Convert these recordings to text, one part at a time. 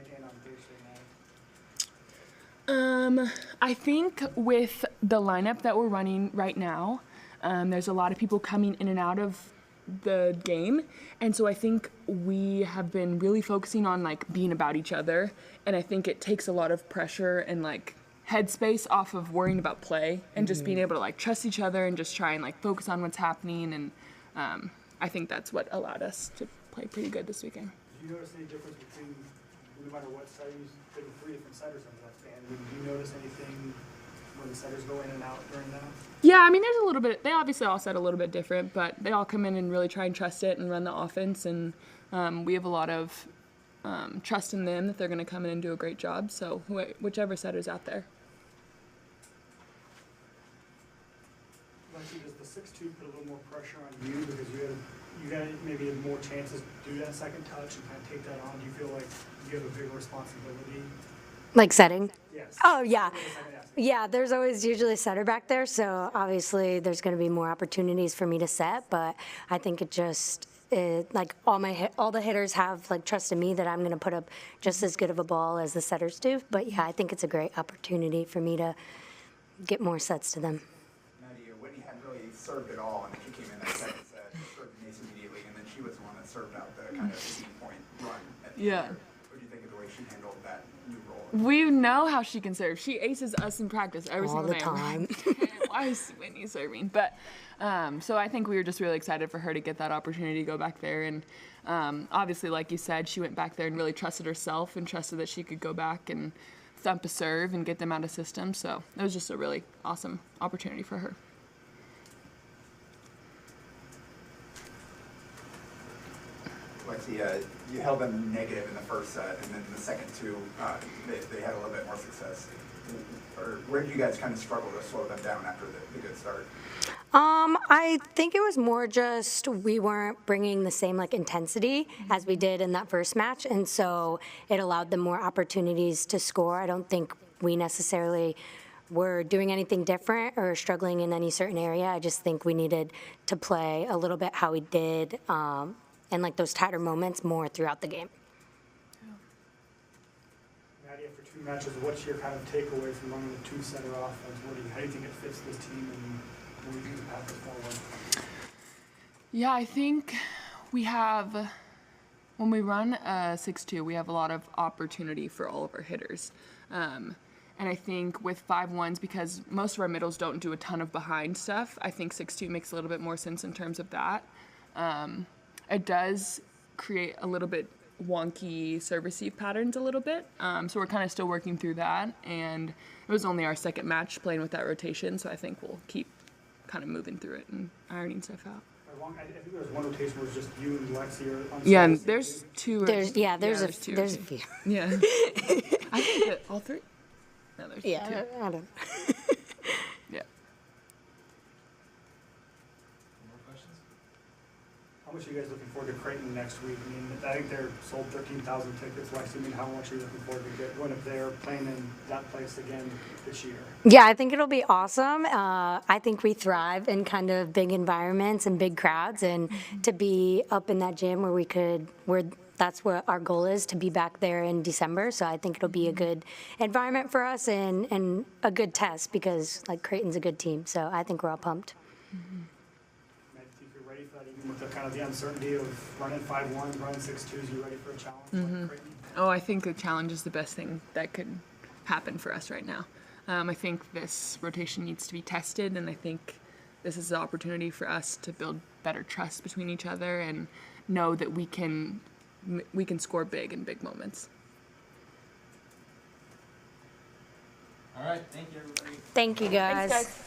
night and on Thursday night? I think with the lineup that we're running right now, there's a lot of people coming in and out of the game, and so I think we have been really focusing on like being about each other, and I think it takes a lot of pressure and like headspace off of worrying about play and just being able to like trust each other and just try and like focus on what's happening, and I think that's what allowed us to play pretty good this weekend. Did you notice any difference between, no matter what side you use, there were 3 different setters under that span? Did you notice anything when the setters go in and out during that? Yeah, I mean, there's a little bit. They obviously all set a little bit different, but they all come in and really try and trust it and run the offense, and we have a lot of trust in them that they're going to come in and do a great job. So whichever setter's out there. Lexi, does the 6-2 put a little more pressure on you because you got maybe have more chances to do that second touch and kind of take that on? Do you feel like you have a bigger responsibility? Like setting? Yes. Oh, yeah. Yeah, there's always usually a setter back there, so obviously there's going to be more opportunities for me to set, but I think like all the hitters have like trust in me that I'm going to put up just as good of a ball as the setters do. But yeah, I think it's a great opportunity for me to get more sets to them. Nadia, Whitney hadn't really served at all, and then she came in that second set, served Mace immediately, and then she was the one that served out the kind of 18-point run at the end. What do you think of the way she handled that new role? We know how she can serve. She aces us in practice every All single the time. Why is Whitney serving? But so I think we were just really excited for her to get that opportunity to go back there. And obviously, like you said, she went back there and really trusted herself and trusted that she could go back and thump a serve and get them out of system. So it was just a really awesome opportunity for her. Lexi, you held them negative in the first set, and then in the second two, they had a little bit more success. Or where did you guys kind of struggle to slow them down after the good start? I think it was more just we weren't bringing the same like intensity as we did in that first match, and so it allowed them more opportunities to score. I don't think we necessarily were doing anything different or struggling in any certain area. I just think we needed to play a little bit how we did and like those tighter moments more throughout the game. Nadia, after 2 matches, what's your kind of takeaway from running the 2-setter offense? How do you think it fits this team, and what do you think the path is forward? Yeah, I think we have, when we run a 6-2, we have a lot of opportunity for all of our hitters. And I think with 5-1s, because most of our middles don't do a ton of behind stuff, I think 6-2 makes a little bit more sense in terms of that. It does create a little bit wonky serve receive patterns a little bit. So we're kind of still working through that. And it was only our second match playing with that rotation, so I think we'll keep kind of moving through it and ironing stuff out. I think there was one rotation where it was just you and Lexi. Yeah, and there's two. There's two. There's a few. Yeah. I think that all 3. No, there's 2. I don't know. Yeah. More questions? How much are you guys looking forward to Creighton next week? I mean, I think they're sold 13,000 tickets. Lexi, I mean, how much are you looking forward to going up there, playing in that place again this year? Yeah, I think it'll be awesome. I think we thrive in kind of big environments and big crowds, and to be up in that gym that's what our goal is, to be back there in December. So I think it'll be a good environment for us and a good test because like Creighton's a good team. So I think we're all pumped. I think you're ready for that, even with the kind of the uncertainty of running 5-1s, running 6-2s. You ready for a challenge like Creighton? Oh, I think the challenge is the best thing that could happen for us right now. I think this rotation needs to be tested, and I think this is the opportunity for us to build better trust between each other and know that we can score big in big moments. All right, thank you, everybody. Thank you, guys. Thanks, guys.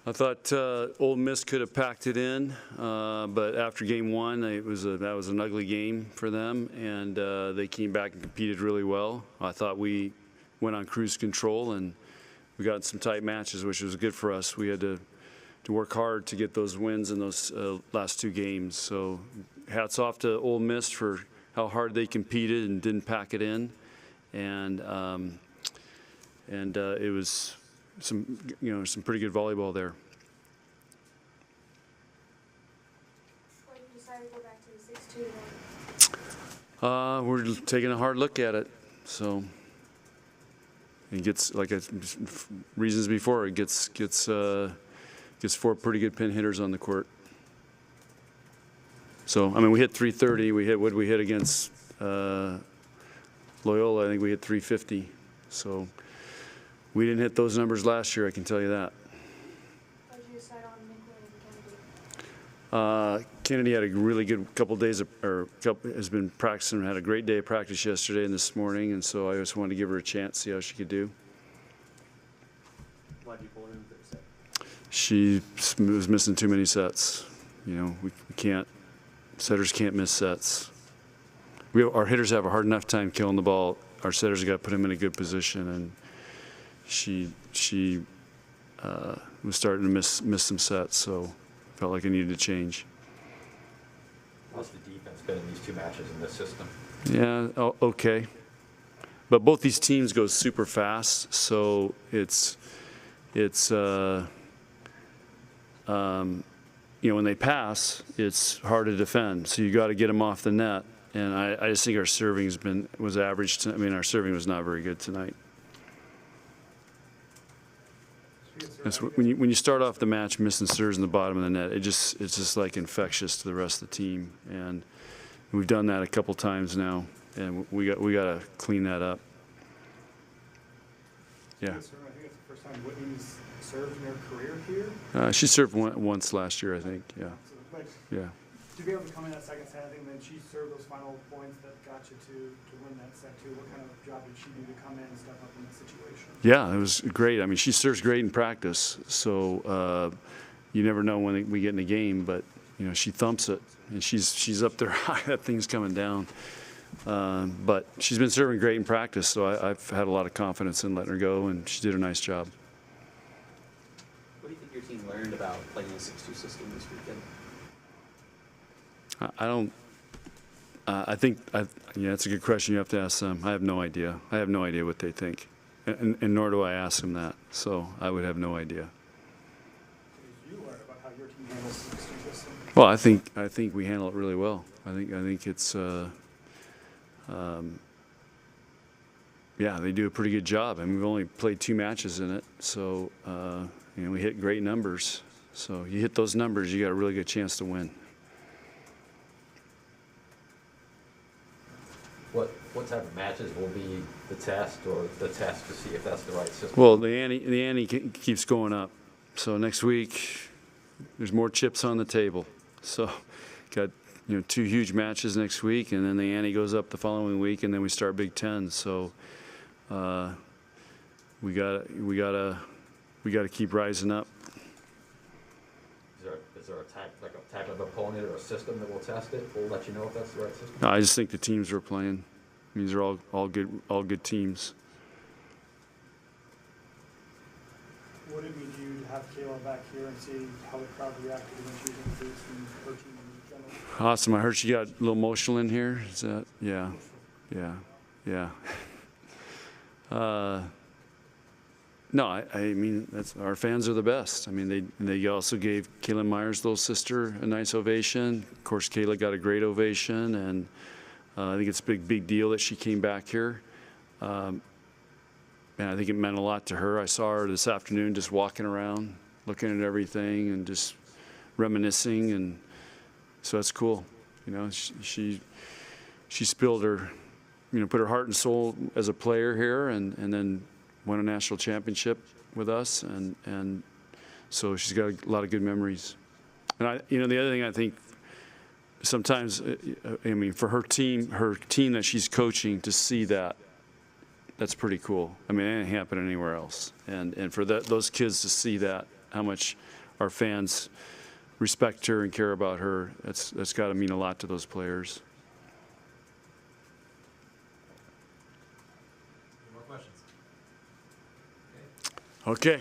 I thought Ole Miss could have packed it in, but after game one, that was an ugly game for them, and they came back and competed really well. I thought we went on cruise control, and we got some tight matches, which was good for us. We had to work hard to get those wins in those last two games. So hats off to Ole Miss for how hard they competed and didn't pack it in, and it was some pretty good volleyball there. Why did you decide to go back to the 6-2 then? We're taking a hard look at it. So it gets, like reasons before, it gets 4 pretty good pin hitters on the court. So I mean, we hit 330. What did we hit against Loyola? I think we hit 350. So we didn't hit those numbers last year, I can tell you that. Why did you decide on Nicolay and Kennedy? Kennedy had a really good couple days, has been practicing, had a great day of practice yesterday and this morning, and so I just wanted to give her a chance, see how she could do. Why did you pull it in the third set? She was missing too many sets. You know, we can't, setters can't miss sets. Our hitters have a hard enough time killing the ball. Our setters have got to put them in a good position, and she was starting to miss some sets, so felt like I needed to change. How's the defense been in these 2 matches in this system? Yeah, okay. But both these teams go super fast, so it's when they pass, it's hard to defend. So you got to get them off the net, and I just think our serving was average. I mean, our serving was not very good tonight. When you start off the match missing serves in the bottom of the net, it's just like infectious to the rest of the team, and we've done that a couple times now, and we got to clean that up. Yeah. I think it's the first time Whitney's served in her career here. She served once last year, I think. Yeah. So, like, Yeah. to be able to come in that second set, I think then she served those final points that got you to win that set too. What kind of job did she do to come in and step up in that situation? Yeah, it was great. I mean, she serves great in practice, so you never know when we get in the game, but you know, she thumps it, and she's up there high. That thing's coming down. But she's been serving great in practice, so I've had a lot of confidence in letting her go, and she did a nice job. What do you think your team learned about playing a 6-2 system this weekend? I think that's a good question. You have to ask them. I have no idea. I have no idea what they think, and nor do I ask them that. So I would have no idea. What did you learn about how your team handles the 6-2 system? Well, I think we handle it really well. I think it's yeah, they do a pretty good job. I mean, we've only played 2 matches in it, so we hit great numbers. So you hit those numbers, you got a really good chance to win. What type of matches will be the test, or the test to see if that's the right system? Well, the ante keeps going up. So next week, there's more chips on the table. So got 2 huge matches next week, and then the ante goes up the following week, and then we start Big Ten. So we gotta keep rising up. Is there a type of opponent or a system that will test it? We'll let you know if that's the right system. No, I just think the teams we're playing, these are all good teams. What did it mean to you to have Kayla back here and see how the crowd reacted when she was introduced from her team in general? Awesome. I heard she got a little emotional in here. Is that? Yeah. No, I mean, our fans are the best. I mean, they also gave Kaylin Myers' little sister a nice ovation. Of course, Kayla got a great ovation, and I think it's a big deal that she came back here. And I think it meant a lot to her. I saw her this afternoon just walking around, looking at everything and just reminiscing, and so that's cool. She spilled her, put her heart and soul as a player here, and then won a national championship with us, and so she's got a lot of good memories. And the other thing I think sometimes, for her team that she's coaching to see that's pretty cool. I mean, it ain't happening anywhere else, and for those kids to see that, how much our fans respect her and care about her. That's got to mean a lot to those players. Any more questions? Okay.